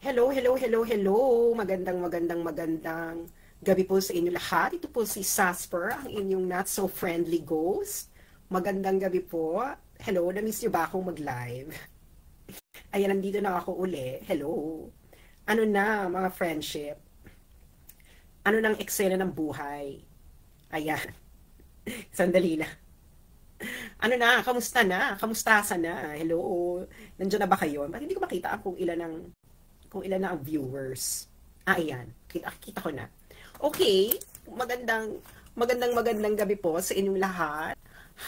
Hello, hello, hello, hello. Magandang gabi po sa inyo lahat. Ito po si Sasper, ang inyong not so friendly ghost. Magandang gabi po. Hello, na-miss niyo ba akong mag-live? Ayan, nandito na ako uli. Hello. Ano na, mga friendship? Ano nang eksena ng buhay? Ayan, sandali na. Ano na, kamusta na? Kamusta na? Hello. Nandiyan na ba kayo? Ba't hindi ko makita kung ilan na ang viewers? Ayan. Kita ko na. Okay. Magandang gabi po sa inyong lahat.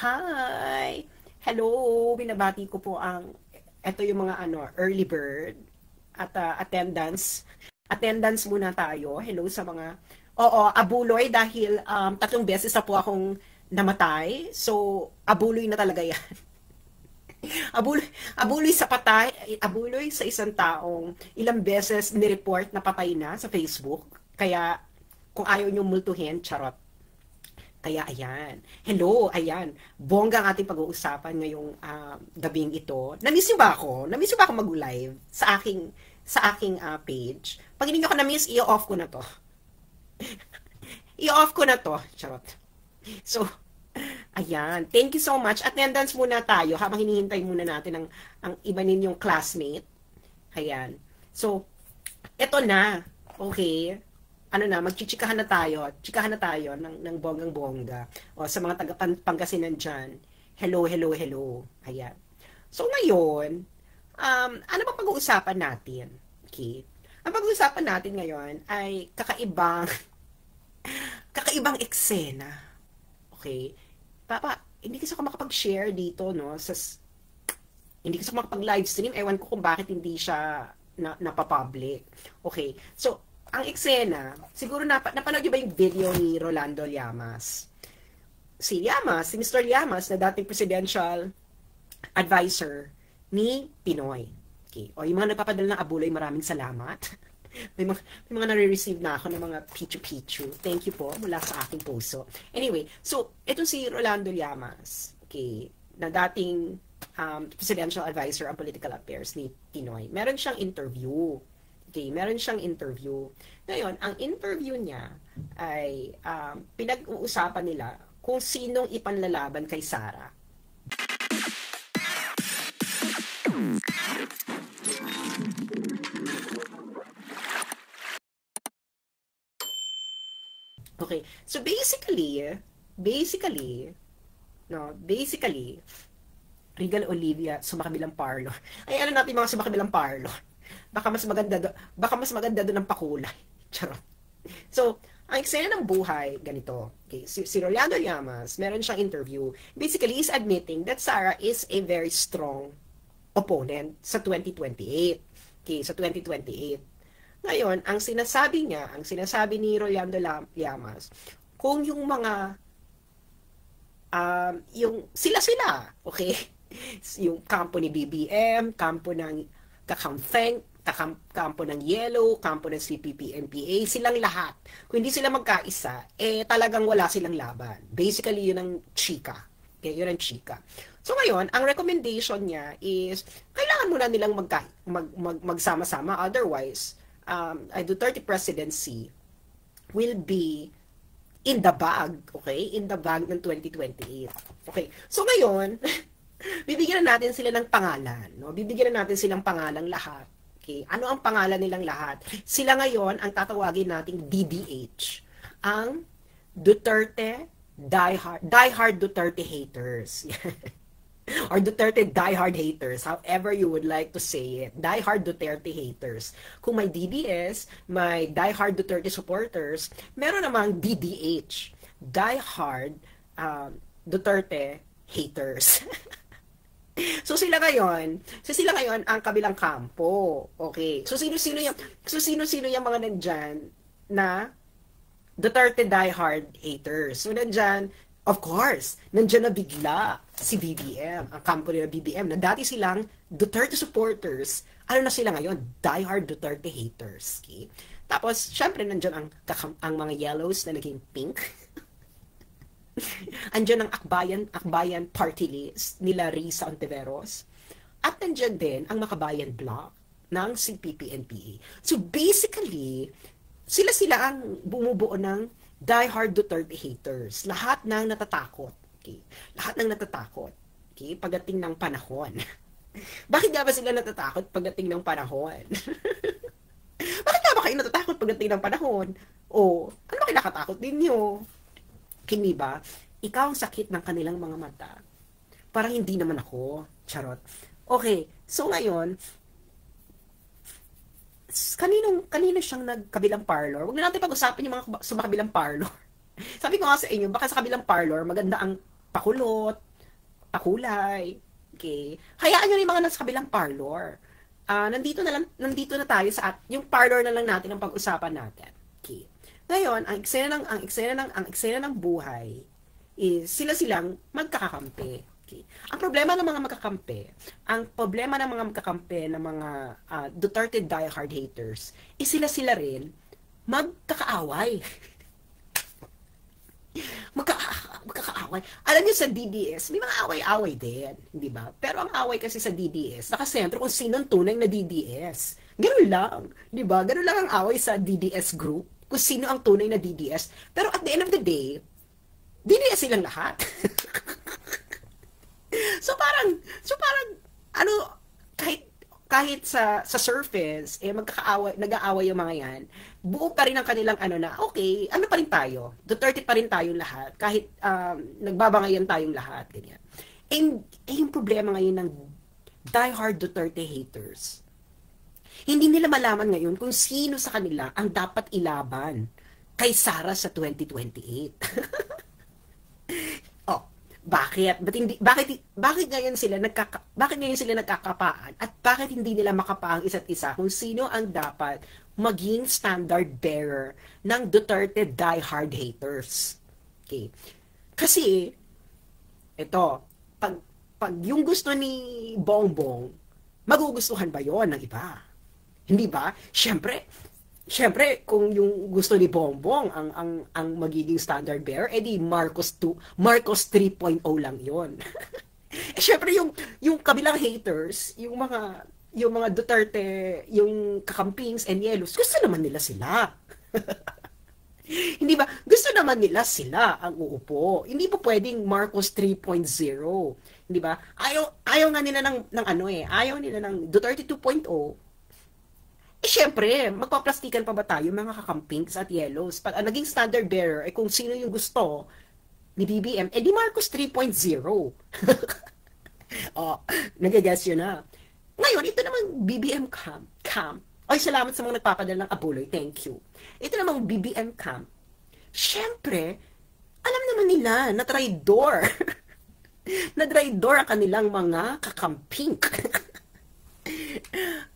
Hi! Hello! Binabati ko po ito yung mga early bird at attendance. Attendance muna tayo. Hello sa mga, abuloy dahil 3 beses na po akong namatay. So, abuloy na talaga yan. Abuloy sa patay, abuloy sa isang taong ilang beses ni-report na patay na sa Facebook. Kaya, kung ayaw nyo multuhin, charot. Kaya, ayan. Hello, ayan. Bongga ang ating pag-uusapan ngayong gabing ito. Na-miss nyo ba ako? Na-miss nyo ba ako mag-live sa aking page? Pag hindi nyo ako na-miss, i-off ko na to. I-off ko na to. Charot. So, ayan. Thank you so much. Attendance muna tayo habang hinihintay muna natin ang iba ninyong classmate. Ayan. So, eto na. Okay. Ano na, magchichikahan na tayo. Chikahan na tayo ng bonggang-bongga. O, sa mga taga-Pangasinan dyan. Hello, hello, hello. Ayan. So, ngayon, ano ba pag-uusapan natin? Okay. Ang pag-uusapan natin ngayon ay kakaibang eksena. Okay. Papa, hindi kasi ako makapag-share dito, no? Hindi kasi ako makapag-live stream. Ewan ko kung bakit hindi siya napapublic. Okay. So, ang eksena, siguro napanood niyo ba yung video ni Rolando Llamas? Si Mr. Llamas, na dating presidential advisor ni Pinoy. Okay. O, yung mga nagpapadala ng abuloy, maraming salamat. May mga nare-receive na ako ng mga pichu-pichu. Thank you po mula sa aking puso. Anyway, so, ito si Rolando Llamas, okay, na dating presidential advisor on political affairs ni Pinoy. Meron siyang interview. Okay, meron siyang interview. Ngayon, ang interview niya ay pinag-uusapan nila kung sinong ipanlalaban kay Sara. Okay. So basically, Regal Olivia sumakabilang parlor. Ay, ano natin mga sumakabilang parlor? Baka mas maganda doon ang pakulay. Charot. So, ang eksena ng buhay, ganito. Okay, si Rolando Llamas, meron siyang interview. Basically, he's admitting that Sara is a very strong opponent sa 2028. Okay, sa 2028. Ngayon, ang sinasabi ni Rolando Llamas, kung yung mga, yung sila, okay? Yung kampo ni BBM, kampo ng Kakampeng, kampo ng Yellow, kampo ng CPP-MPA, silang lahat. Kung hindi sila magkaisa, talagang wala silang laban. Basically, yun ang chika. Okay, yun ang chika. So ngayon, ang recommendation niya is, kailangan muna nilang magsama-sama, otherwise, a Duterte presidency will be in the bag, okay? In the bag ng 2028. Okay. So ngayon, bibigyan na natin sila ng pangalan, no? Bibigyan na natin silang pangalan lahat. Okay? Ano ang pangalan nilang lahat? Sila ngayon ang tatawagin nating DDH. Ang Duterte diehard Duterte haters. Or Duterte diehard haters, however you would like to say it. Diehard Duterte haters. Kung may DDS, may diehard Duterte supporters, meron namang DDH, diehard Duterte haters. So sila ngayon ang kabilang kampo. Okay. So sino-sino yung mga nandyan na Duterte diehard haters. So nandyan, of course, nandyan na bigla si BBM, ang kampo nila BBM, na dati silang Duterte supporters, ano na sila ngayon? Diehard Duterte haters. Okay? Tapos, syempre, nandyan ang mga yellows na naging pink. Andyan ang Akbayan party list nila Risa Ontiveros. At nandyan din ang Makabayan Block ng CPP-NPA. So basically, sila ang bumubuo ng diehard Duterte haters. Lahat ng natatakot. Okay? Lahat ng natatakot. Okay? Pagdating ng panahon. Bakit nga ba sila natatakot pagdating ng panahon? Bakit nga ba kayo natatakot pagdating ng panahon? O, ano ba kinakatakot ninyo? Hindi ba? Ikaw ang sakit ng kanilang mga mata. Parang hindi naman ako. Charot. Okay, so ngayon, kanino siyang nagkabilang parlor? Huwag na natin pag-usapan yung mga sumakabilang parlor. Sabi ko nga sa inyo, baka sa kabilang parlor, maganda ang pakulot, pakulay, okay? Hayaan nyo na yung mga nasa kabilang parlor. Nandito na tayo sa yung parlor na lang natin ang pag-usapan natin. Okay. Ngayon, ang eksena ng buhay is sila-silang magkakakampi. Okay. Ang problema ng mga magkakampi ng mga Duterte diehard haters is sila rin magkakaaway. Magkakaaway. Alam niyo sa DDS, may mga away-away din, di ba? Pero ang away kasi sa DDS, nakasentro kung sino ang tunay na DDS. Ganun lang, di ba? Ganun lang ang away sa DDS group, kung sino ang tunay na DDS. Pero at the end of the day, DDS silang lahat. So parang ano, kahit sa surface nag-aaway yung mga yan, buo pa rin ang kanilang okay, ano pa rin tayo, Duterte pa rin tayong lahat, kahit nagbabangayan tayong lahat, ganyan. Yung problema ngayon ng diehard Duterte haters, hindi nila malaman ngayon kung sino sa kanila ang dapat ilaban kay Sara sa 2028. Bakit ngayon sila nagkakapaan at bakit hindi nila makapaang isa't isa kung sino ang dapat maging standard bearer ng Duterte diehard haters. Okay. Kasi ito, pag yung gusto ni Bongbong, magugustuhan ba 'yon ng iba? Hindi ba? Siyempre, kung yung gusto ni Bongbong ang magiging standard bearer, edi Marcos 3.0 lang 'yon. Siyempre yung kabilang haters, yung mga Duterte, yung kakampings and yellows, gusto naman nila sila. Hindi ba? Gusto naman nila sila ang uupo. Hindi po pwedeng Marcos 3.0. Hindi ba? Ayaw nga nila ayaw nila ng Duterte 2.0. Siyempre, magpaplastikan pa ba tayo mga kakampings at yellows? Pag naging standard bearer, kung sino yung gusto ni BBM, di Marcos 3.0. Nagagess yun na. Ngayon, ito namang BBM camp. Ay, salamat sa mga nagpapadala ng abuloy. Thank you. Ito namang BBM camp. Siyempre, alam naman nila na traidor. Na traidor ang kanilang mga kakamping.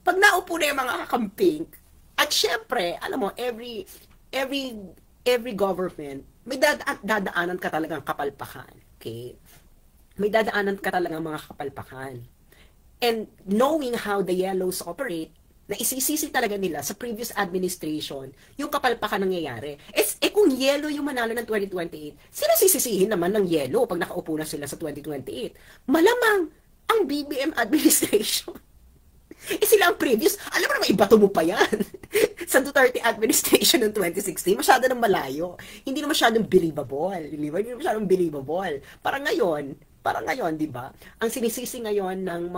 Pag naupo na yung mga kakamping, at syempre, alam mo, every government, may dadaanan ka talagang kapalpakan. Okay? May dadaanan ka talagang mga kapalpakan. And knowing how the yellows operate, na isisisi talaga nila sa previous administration yung kapalpakan nangyayari. Kung yellow yung manalo ng 2028, sila sisisihin naman ng yellow pag nakaupo na sila sa 2028. Malamang ang BBM administration. Sila ang previous. Alam mo naman, ibato mo pa yan. Sa Duterte administration ng 2016, masyado nang malayo. Hindi na masyadong believable. Di ba? Hindi na masyadong believable. Parang ngayon, di ba? Ang sinisisi ngayon ng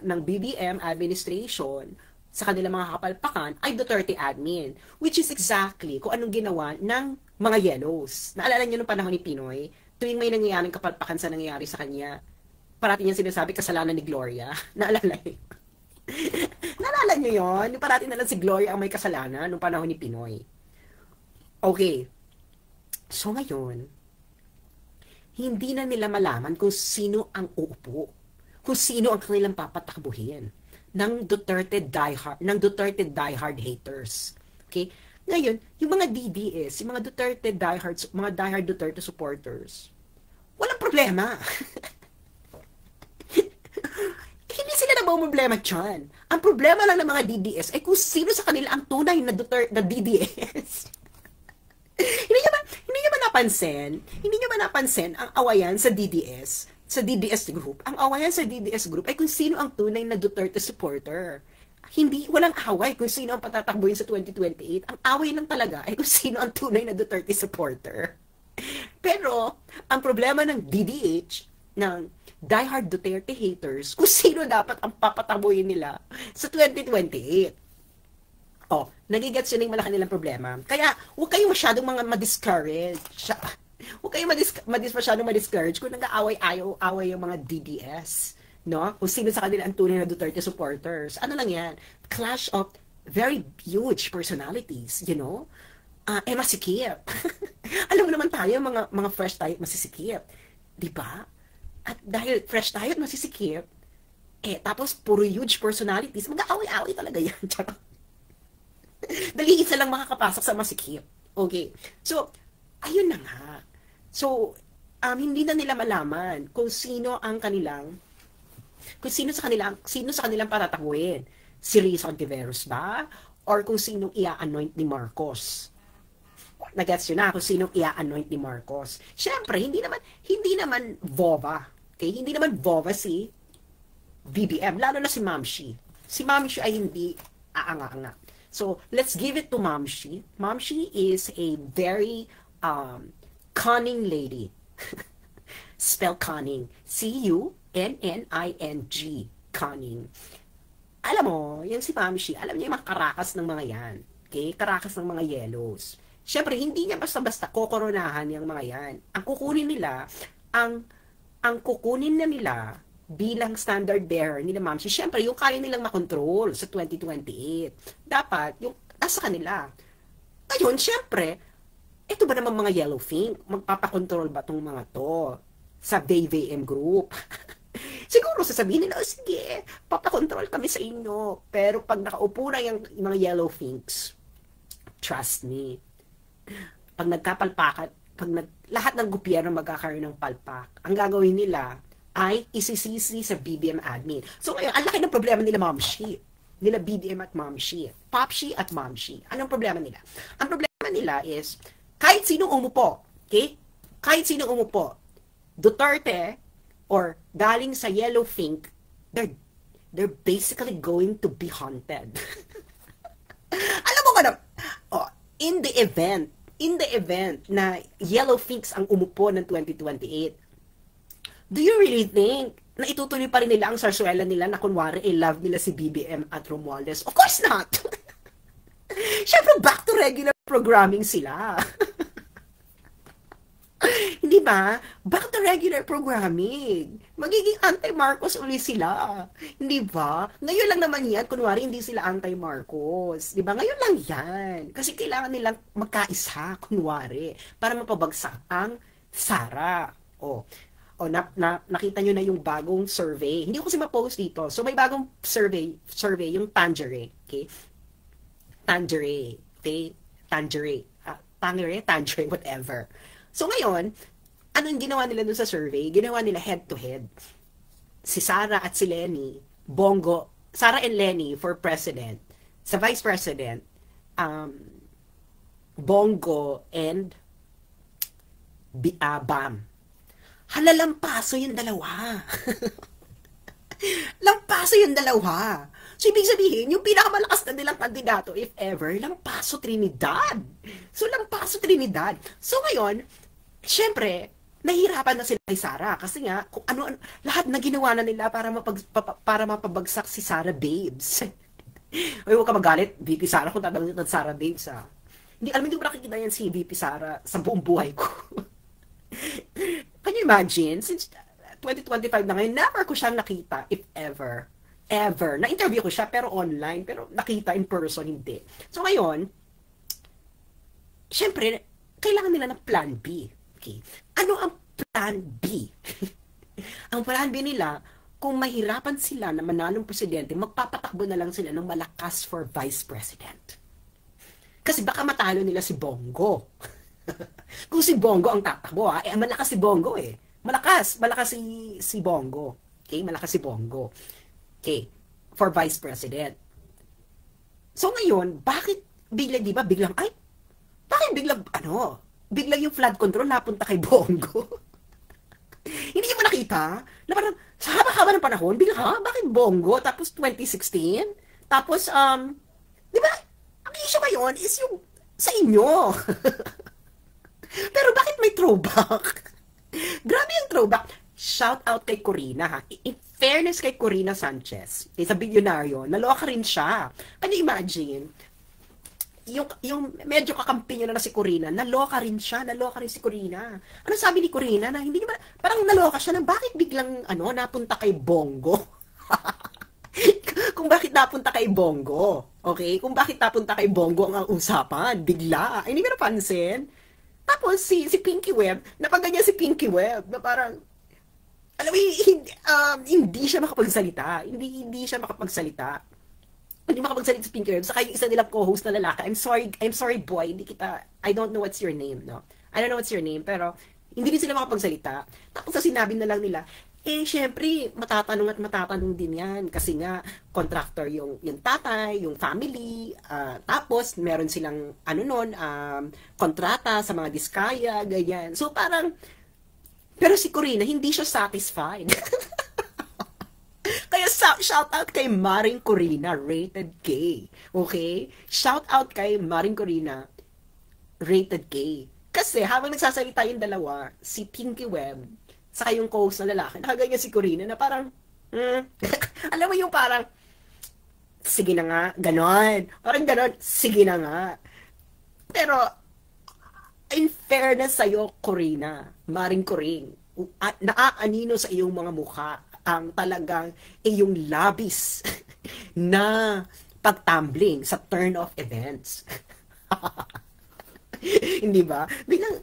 ng BBM administration sa kanilang mga kapalpakan ay Duterte admin, which is exactly kung anong ginawa ng mga yellows. Naalala niyo nung panahon ni Pinoy, tuwing may nangyayaring kapalpakan sa nangyayari sa kanya, parati niya sinasabi kasalanan ni Gloria. Naalala niyo? Naalala niyo yun? Yung parati na lang si Gloria ang may kasalanan nung panahon ni Pinoy. Okay. So ngayon, hindi na nila malaman kung sino ang uupo, kung sino ang kanilang papatakbuhin ng Duterte diehard haters. Okay? Ngayon, yung mga DDS, yung mga Duterte diehard Duterte supporters, walang problema. Hindi sila problema dyan. Ang problema lang ng mga DDS ay kung sino sa kanila ang tunay na DDS. Hindi niyo ba napansin ang awayan sa DDS sa DDS group. Ang awayan sa DDS group ay kung sino ang tunay na Duterte supporter. Hindi, walang away kung sino ang patatakbuhin sa 2028. Ang away lang talaga ay kung sino ang tunay na Duterte supporter. Pero, ang problema ng DDH, ng diehard Duterte haters, kung sino dapat ang papatabuhin nila sa 2028. Oh, nagigets yun yung malaki nilang problema. Kaya, huwag kayong masyadong mga ma-discourage. Huwag kayong masyadong ma-discourage kung nag-aaway-away yung mga DDS. No? Kung sino sa kanila ang tunay na Duterte supporters. Ano lang yan? Clash of very huge personalities, you know? Masikip. Alam mo naman tayo, mga fresh tayo masisikip. Diba? At dahil fresh tayo at masisikip, tapos puro huge personalities, mag-aaway-aaway talaga yan. Dali isa lang makakapasok sa masikip. Okay. So, ayun na nga. So, hindi na nila malaman kung sino sa kanilang patatakuin. Si Risa Ontiveros ba? Or kung sinong ia-anoint ni Marcos? Nagets yun na kung sinong ia-anoint ni Marcos. Siyempre, hindi naman VOVA. Okay? Hindi naman VOVA si BBM. Lalo na si Mamshi. Si Mamshi ay hindi aanga-anga. So, let's give it to Mamshi. Mamshi is a very cunning lady. Spell cunning. C-U-N-N-I-N-G. Cunning. Alam mo, yung si Mamshi, alam niya yung mga karakas ng mga yan. Okay? Karakas ng mga yellows. Siyempre, hindi niya basta-basta kokoronahan yung mga yan. Ang kukunin na nila bilang standard bearer nila Mamshi, siyempre, yung kaya nilang makontrol sa 2028. Dapat, yung nasa kanila. Ngayon, siyempre, ito ba naman mga yellowfin? Magpapakontrol ba itong mga to sa BVM group? Siguro sasabihin nila, sige, papakontrol kami sa inyo. Pero pag nakaupo na yung mga yellowfinks, trust me, pag nagkapalpakan, lahat ng gobyerno magkakaroon ng palpak, ang gagawin nila ay isisisi sa BBM admin. So ngayon, ang laki ng problema nila Mamshi. Nila BBM at Mamshi. Popshi at Mamshi. Anong problema nila? Ang problema nila is, kahit sinong umupo, okay? Kahit sinong umupo, Duterte, or galing sa Yellowfink, they're basically going to be haunted. Alam mo ka in the event na Yellowfinks ang umupo ng 2028, do you really think na itutuloy pa rin nila ang sarsuela nila na kunwari love nila si BBM at Romualdez? Of course not! Siyempre, back to regular programming sila. Hindi ba? Back to regular programming. Magiging anti-Marcos uli sila. Hindi ba? Ngayon lang naman yan, kunwari hindi sila anti-Marcos. Di ba? Ngayon lang yan. Kasi kailangan nilang magkaisa, kunwari, para mapabagsak ang Sara. Nakita nyo na yung bagong survey. Hindi ko kasi ma-post dito. So, may bagong survey yung Tangeray. Okay? Tangeray, whatever. So, ngayon, anong ginawa nila dun sa survey? Ginawa nila head-to-head. Si Sara at si Lenny, Sara and Lenny for president. Sa vice president, Bongo and Bam. Halalampaso yung dalawa. Lampaso yung dalawa. So, ibig sabihin, yung pinakamalakas na nilang kandidato, if ever, Lampaso Trinidad. So, ngayon, syempre, nahihirapan na sila kay Sara. Kasi nga, kung ano, lahat na ginawa na nila para mapabagsak si Sara Babes. Uy, huwag ka magalit, VP Sara, kung tatawagin ng Sara Babes, ha. Hindi ko nakikita yan si VP Sara sa buong buhay ko. Can you imagine? Since 2025 na ngayon, never ko siyang nakita, if ever. Na-interview ko siya, pero online. Pero nakita in person, hindi. So ngayon, syempre, kailangan nila ng plan B. Okay? Ano ang plan B? Ang plan B nila, kung mahirapan sila na manalong presidente, magpapatakbo na lang sila ng malakas for vice president. Kasi baka matalo nila si Bongo. Kung si Bongo ang tatakbo, malakas si Bongo eh. Malakas si Bongo. Okay, malakas si Bongo. Okay, for vice president. So ngayon, bakit biglang biglang yung flood control napunta kay Bongo? Hindi mo nakita nakita na parang sa haba-haba ng panahon, bigla, ha? Bakit Bongo? Tapos 2016? Tapos, di ba, ang issue ngayon is yung sa inyo. Pero bakit may throwback? Grabe yung throwback. Shout out kay Corina ha. In fairness kay Corina Sanchez, isa bilyonaryo, naloka rin siya. Can you imagine? Yung medyo kakampi niya na si Corina, naloka rin siya, naloka rin si Corina. Ano sabi ni Corina na hindi naman, parang naloka siya na bakit biglang napunta kay Bongo? Kung bakit napunta kay Bongo. Okay? Kung bakit napunta kay Bongo ang usapan, bigla. Ay, hindi ko napansin. Tapos si Pinky Web, napaganyan si Pinky Web na parang alam mo, hindi siya makapagsalita. Hindi siya makapagsalita. Hindi makapagsalita si Pinky Web. Saka yung isa nilang co-host na lalaki, I'm sorry boy, I don't know what's your name, no? I don't know what's your name, pero hindi din sila makapagsalita. Tapos sa sinabi na lang nila, syempre, matatanong din yan. Kasi nga, contractor yung tatay, yung family, tapos meron silang, kontrata sa mga diskaya, ganyan. So parang, pero si Corina, hindi siya satisfied. Kaya shout out kay Maring Corina, rated K. Okay? Shout out kay Maring Corina, rated K. Kasi habang nagsasalita yung dalawa, si Pinky Web, saka yung co-host na lalaki, nakaganyan si Corina na parang, alam mo yung parang, sige na nga, ganon. Parang ganon, sige na nga. Pero, in fairness sa'yo, Corina, Maring Coring, naaanino sa iyong mga mukha ang talagang iyong labis na pagtumbling sa turn-off events. Hindi ba? Biglang,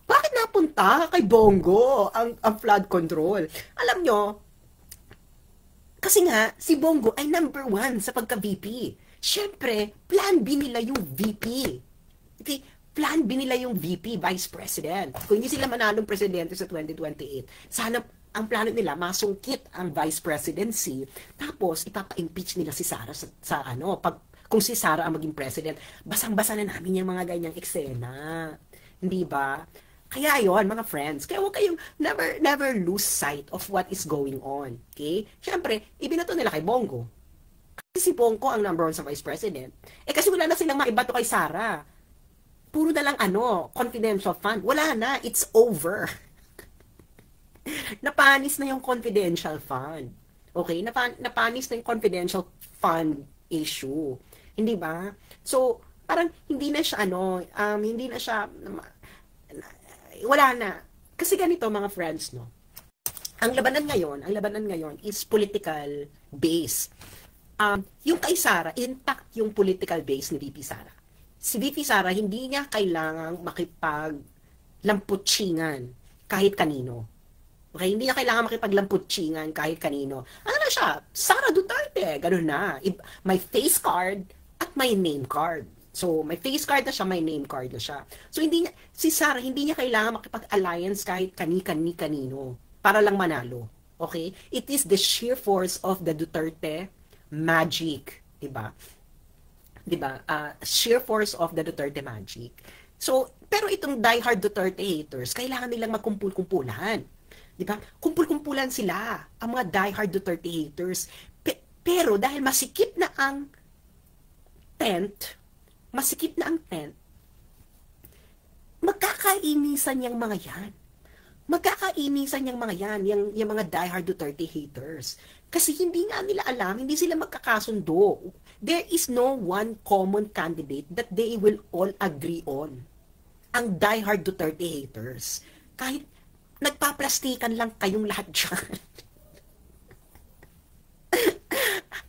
bakit napunta kay Bongo ang flood control? Alam nyo, kasi nga, si Bongo ay number 1 sa pagka-VP. Siyempre, plan B nila yung VP. Okay? Plan B nila yung VP, Vice President. Kung hindi sila manalong presidente sa 2028, sana ang plano nila, masungkit ang Vice Presidency, tapos ipapa-impeach nila si Sara kung si Sara ang maging president, basang-basa na namin yung mga ganyang eksena. Hindi ba? Kaya yon mga friends, kaya huwag kayong never lose sight of what is going on. Okay? Siyempre, ibinato nila kay Bongo. Kasi si Bongo ang number 1 sa Vice President. Kasi wala na silang maibato kay Sara. Puro na lang confidential fund. Wala na, it's over. Napanis na yung confidential fund. Okay? Napanis na yung confidential fund issue. Hindi ba? So, parang hindi na siya hindi na siya wala na. Kasi ganito mga friends, no. Ang labanan ngayon is political base. Yung kay Sara, intact yung political base ni VP Sara. Si VP Sara, hindi niya kailangang makipaglamputsingan kahit kanino. Okay, hindi niya kailangan makipaglamputsingan kahit kanino. Ano na siya? Sara Duterte, ganun na. May face card at may name card. So, may face card na siya, may name card na siya. So, si Sara, hindi niya kailangan makipag-alliance kahit kanino para lang manalo. Okay? It is the sheer force of the Duterte magic. Diba? Sheer force of the Duterte magic. So, pero itong diehard Duterte haters, kailangan nilang magkumpul-kumpulan. Diba? Kumpul-kumpulan sila, ang mga diehard Duterte haters. Pero dahil masikip na ang tent, magkakainisan yung mga yan. Yung mga diehard Duterte haters. Kasi hindi nga nila alam, hindi sila magkakasundo. There is no one common candidate that they will all agree on. Ang diehard Duterte haters. Kahit nagpaplastikan lang kayong lahat dyan.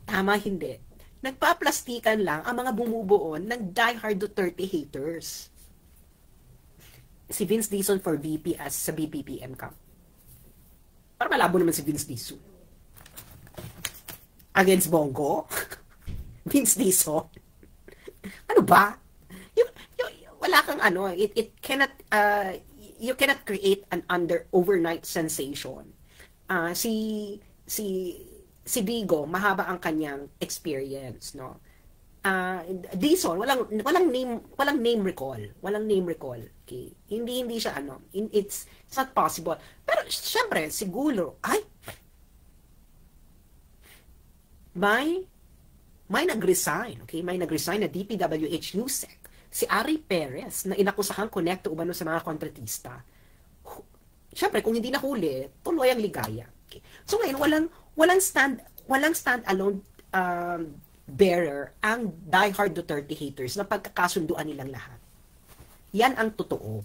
Tama, hindi. Nagpaplastikan lang ang mga bumubuo ng diehard Duterte haters. Si Vince Dizon for VP as sa BPPM camp. Para malabo naman si Vince Dizon. Against Bongo? Vince Dizon? Ano ba? Wala kang it cannot, you cannot create an overnight sensation. Si Bigo, mahaba ang kanyang experience, no? ah, Dizon, walang name recall. Okay? Hindi siya ano, it's not possible. Pero syempre, siguro, may nag-resign, okay? May nag-resign na DPWH USEC, si Ari Perez, na inakusahang konekto umano sa mga kontratista. Syempre, kung hindi nahuli, tuloy ang ligaya. Okay? So ngayon, walang stand-alone bearer ang diehard Duterte haters na pagkakasunduan nilang lahat. Yan ang totoo.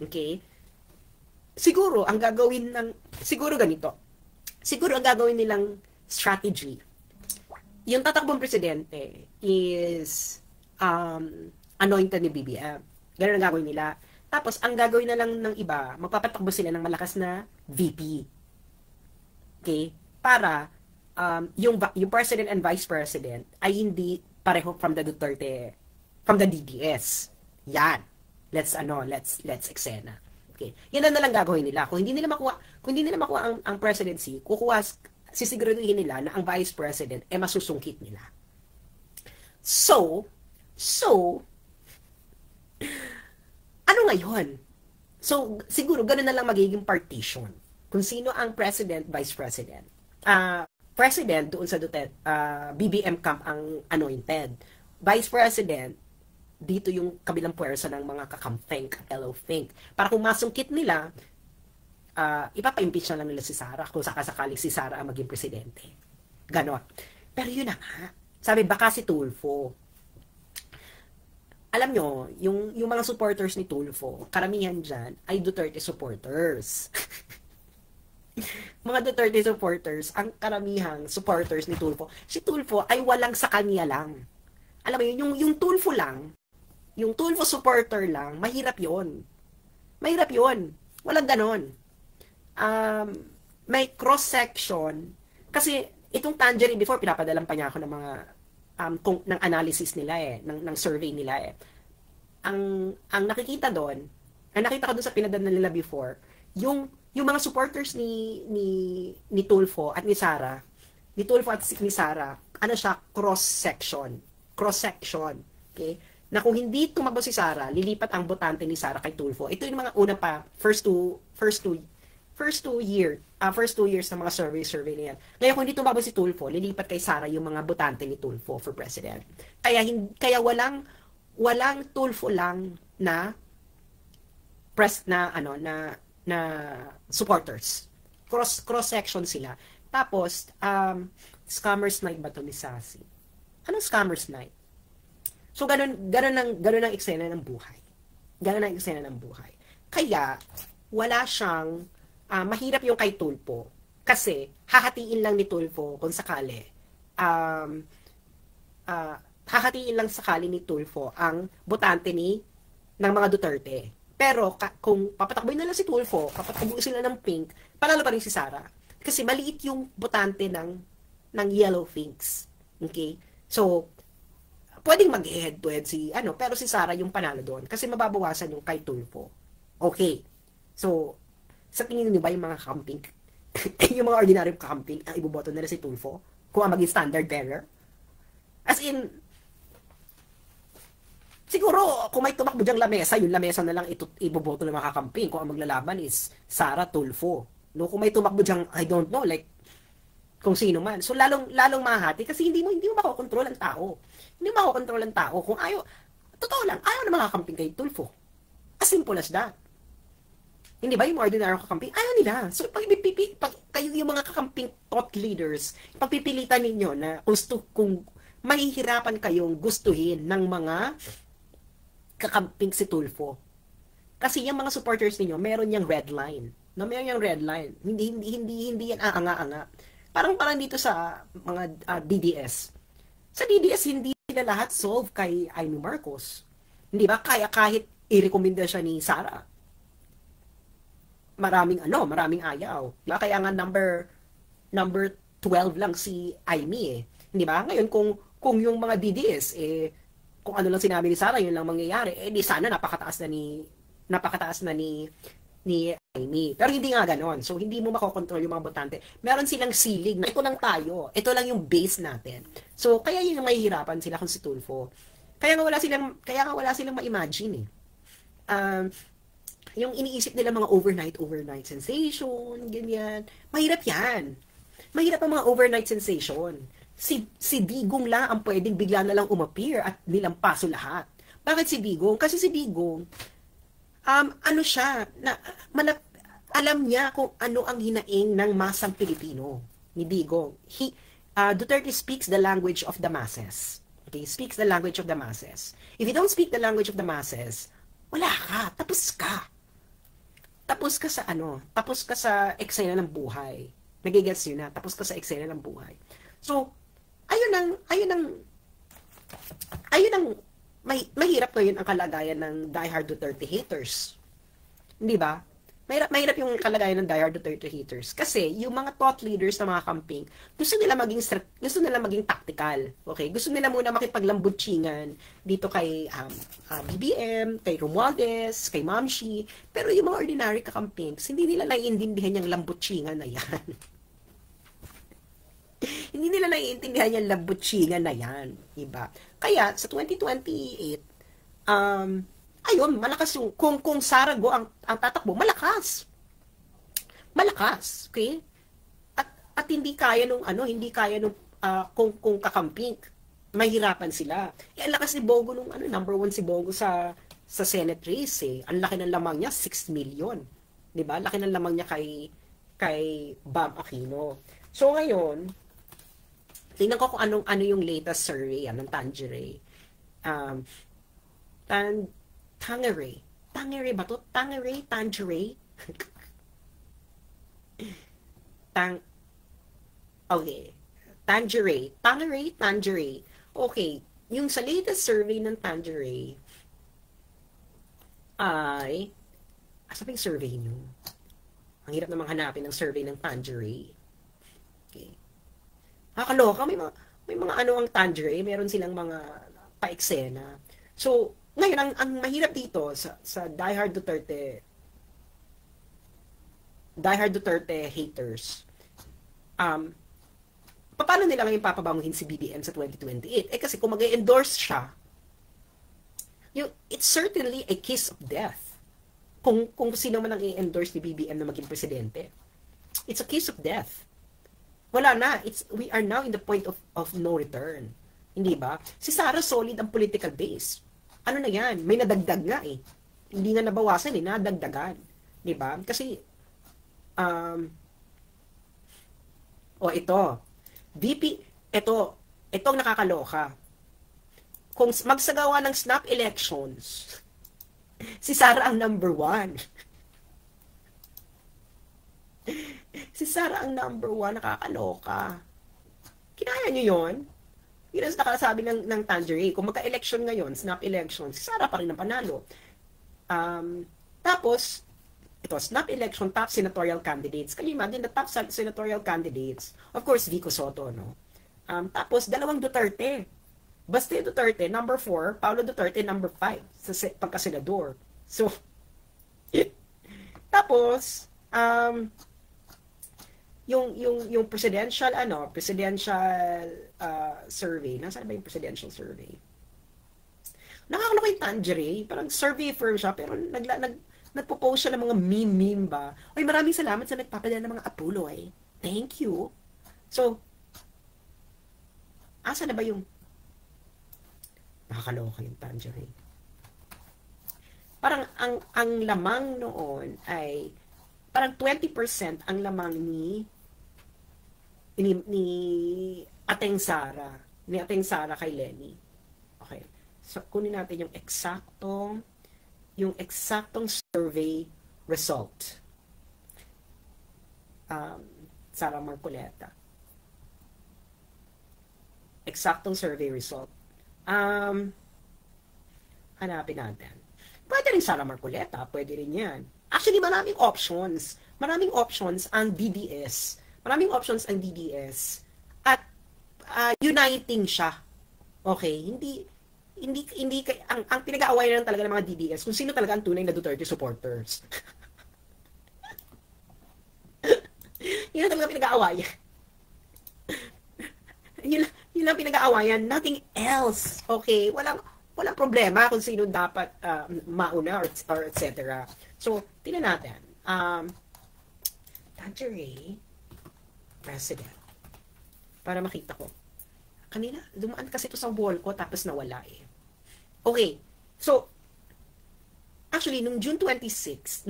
Okay? Siguro ang gagawin nilang strategy, yung tatakbong presidente is anointed ni BBM. Ganun ang gagawin nila. Tapos, ang gagawin na lang ng iba, magpapatakbo sila ng malakas na VP. Okay? Para yung president and vice president ay hindi pareho from the DDS. Yan. Let's eksena. Okay. Yan na lang gagawin nila. Kung hindi nila makuha ang presidency, sisiguraduhin nila na ang vice president ay masusungkit nila. So, ano ngayon? So, siguro ganun na lang magiging partition. Kung sino ang president, vice president. President doon sa BBM camp ang anointed. Vice president, dito yung kabilang puwersa ng mga kakamthink, LO-think. Para kung masungkit nila, ipapa-impeach na lang nila si Sara kung sakasakaling si Sara ang maging presidente. Ganon. Pero yun na nga. Sabi, baka si Tulfo. Alam nyo, yung mga supporters ni Tulfo, karamihan dyan ay Duterte supporters. Mga Duterte supporters, ang karamihang supporters ni Tulfo. Si Tulfo ay walang sa kanya lang. Alam mo yun, yung Tulfo lang, yung Tulfo supporter lang, mahirap yon. Mahirap yon. Walang ganon. May cross-section. Kasi, itong Tangerine, before, pinapadalang pa niya ako ng mga, ng analysis nila ng survey nila Ang nakikita doon, ang nakita ko doon sa pinadala nila before, yung mga supporters ni Tulfo at ni Sara, ni Sara, ano siya, cross-section. Okay? Na kung hindi tumakbo si Sara, lilipat ang botante ni Sara kay Tulfo. Ito yung mga una pa, first two years ng mga survey niyan. Ngayon, kung hindi tumakbo si Tulfo, lilipat kay Sara yung mga botante ni Tulfo for president. Kaya walang Tulfo lang na supporters. Cross section sila. Tapos scammers night ba to ni Sassy? Anong scammers night? So ganun ang eksena ng buhay. Ganun ang eksena ng buhay. Kaya wala siyang mahirap yung kay Tulfo kasi hahatiin lang ni Tulfo kung sakali hahatiin lang sakali ni Tulfo ang botante ng mga Duterte. Pero kung papatakboy na lang si Tulfo, papatakboy sila ng pink, panalo pa rin si Sara. Kasi maliit yung botante ng yellow finks. Okay? So, pwedeng mag-head-to-head pero si Sara yung panalo doon kasi mababawasan yung kay Tulfo. Okay. So, sa tingin niyo ba yung mga camping, yung mga ordinaryong camping, ang iboboto nila si Tulfo? Kung ang maging standard bearer? As in, siguro, kung may tumakbo dyang lamesa, yung lamesa na lang iboboto ng mga kakamping. Kung ang maglalaban is Sara Tulfo. No, kung may tumakbo dyang, I don't know, like, kung sino man. So, lalong mahati kasi hindi mo makokontrol ang tao. Hindi mo makokontrol ang tao. Kung totoo lang, ayaw na mga kakamping kay Tulfo. As simple as that. Hindi ba yung ordinary kakamping? Ayaw nila. So, pag kayo yung mga kakamping thought leaders, pagpipilitan ninyo na kung mahihirapan kayong gustuhin ng mga kakamping si Tulfo. Kasi yung mga supporters ninyo, meron yung red line. No, meron yung red line. Hindi yan aanga-anga. Parang dito sa mga DDS. Sa DDS, hindi sila lahat solve kay Amy Marcos. Hindi ba? Kaya kahit i-recommenda siya ni Sara. Maraming ayaw. Diba? Kaya nga number 12 lang si Amy Hindi ba? Ngayon, kung yung mga DDS, kung ano lang sinabi ni Sara, yun lang mangyayari, di sana napakataas na ni ni Amy. Pero hindi nga ganon. So, hindi mo makokontrol yung mga botante. Meron silang ceiling na ito lang tayo. Ito lang yung base natin. So, kaya yun ang mahihirapan sila kung si Tulfo. Kaya nga wala silang ma-imagine eh. Um, yung iniisip nila mga overnight sensation, ganyan. Mahirap yan. Mahirap ang mga overnight sensation. Si Digong lang ang pwedeng bigla na lang umappear at nilampaso lahat. Bakit si Digong? Kasi si Digong, ano siya, alam niya kung ano ang hinaing ng masang Pilipino ni Digong. Duterte speaks the language of the masses. Okay, speaks the language of the masses. If you don't speak the language of the masses, wala ka, tapos ka. Tapos ka sa ano, tapos ka sa eksena ng buhay. Nagigets yun na, tapos ka sa eksena ng buhay. So, ayun ang mahirap ngayon ang kalagayan ng diehard Duterte haters. Hindi ba? Mahirap yung kalagayan ng diehard Duterte haters. Kasi yung mga thought leaders ng mga camping, gusto nila maging tactical. Okay? Gusto nila muna makipaglambutsingan dito kay BBM, kay Romualdez, kay Mamshi. Pero yung mga ordinary ka-campings, hindi nila naiintindihan yung lambutsingan na yan. Hindi nila naiintindihan yung lambutsingan na yan. Diba? Kaya, sa 2028, ayun, malakas yung, kung Sarago ang tatakbo, malakas. Malakas, okay? At hindi kaya hindi kaya kung kakamping, mahirapan sila. Ang lakas ni Bogo number 1 si Bogo sa Senate race eh. Ang laki ng lamang niya, 6 million. 'Di ba? Laki ng lamang niya kay Bam Aquino. So ngayon, tingnan ko kung ano yung latest survey ng Tangeray. Tangeray ba to? Tangeray? Okay. Tangeray. Okay. Yung sa latest survey ng Tangeray ay sabi yung survey nyo. Ang hirap namang hanapin ng survey ng Tangeray. Okay. Nakakaloka, may mga ano ang Tangeray, meron silang mga pa-eksena. So, ngayon, ang mahirap dito sa diehard Duterte haters, paano nila ngayon papabanguhin si BBM sa 2028? Kasi kung mag-endorse siya, it's certainly a kiss of death. Kung sino man ang i-endorse ni BBM na maging presidente. It's a kiss of death. Wala na. We are now in the point of no return. Hindi ba? Si Sara solid ang political base. Ano na yan? May nadagdag nga eh. Hindi nga nabawasan eh. Nadagdagan. Di ba? Kasi, itong nakakaloka. Kung magsagawa ng snap elections, si Sara ang number 1. Si Sara ang number 1, nakakaloka. Kinaya nyo yun? Yun ang nakasabi ng Tangeray. Kung magka-election ngayon, snap election, si Sara pa rin ang panalo. Tapos, ito, snap election, top senatorial candidates. Can you imagine the top senatorial candidates? Of course, Vico Soto, no? Tapos, dalawang Duterte. Baste Duterte, number 4. Paulo Duterte, number 5. Sa pagkasenador. So, tapos, yung presidential survey. Nasaan ba yung presidential survey? Nakakaloka yung Tangeray. Parang survey firm siya, pero nagpo-post siya ng mga meme ba? Ay, maraming salamat sa nagpapadala ng mga apuloy. Thank you. So, asa na ba yung nakakaloka yung Tangeray? Parang ang lamang noon ay parang 20% ang lamang ni Ateng Sara kay Lenny. Okay. So, kunin natin yung eksaktong survey result. Sara Marcoleta. Eksaktong survey result. Hanapin natin. Pwede rin Sara Marcoleta. Pwede rin yan. Actually, maraming options. Maraming options ang DDS. At uniting siya. Okay? Hindi ang pinag-aawayan lang talaga ng mga DDS kung sino talaga ang tunay na Duterte supporters. Yun lang talaga pinag-aawayan. Yun lang pinag-aawayan, nothing else. Okay? Walang problema kung sino dapat mauna or etc. So, tingnan natin. Tangeray president. Para makita ko. Kanina, dumaan kasi ito sa wall ko tapos nawala eh. Okay. So, actually, nung June 26,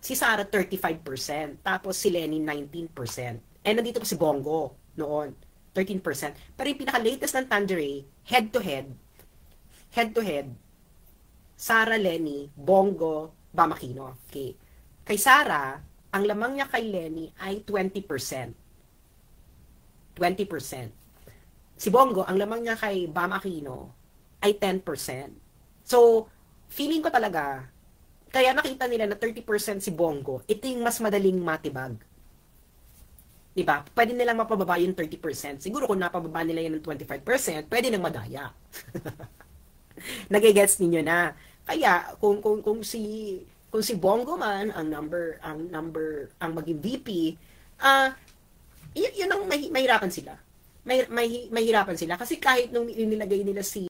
si Sarah 35%, tapos si Lenny 19%. Nandito pa si Bongo noon, 13%. Pero yung pinaka-latest ng Tangeray, head-to-head, Sarah, Lenny, Bongo, Bam Aquino. Okay. Kay Sarah, ang lamang niya kay Lenny ay 20%. 20%. Si Bongo, ang lamang niya kay Bam Aquino ay 10%. So, feeling ko talaga, kaya nakita nila na 30% si Bongo, ito yung mas madaling matibag. Diba? Pwede nilang mapababa yung 30%. Siguro kung napababa nila yan ng 25%, pwede nang madaya. Nagigets ninyo na. Kaya, kung si Bongo man ang maging VP, yun ang mahirapan sila. Mahirapan sila kasi kahit nung inilagay nila si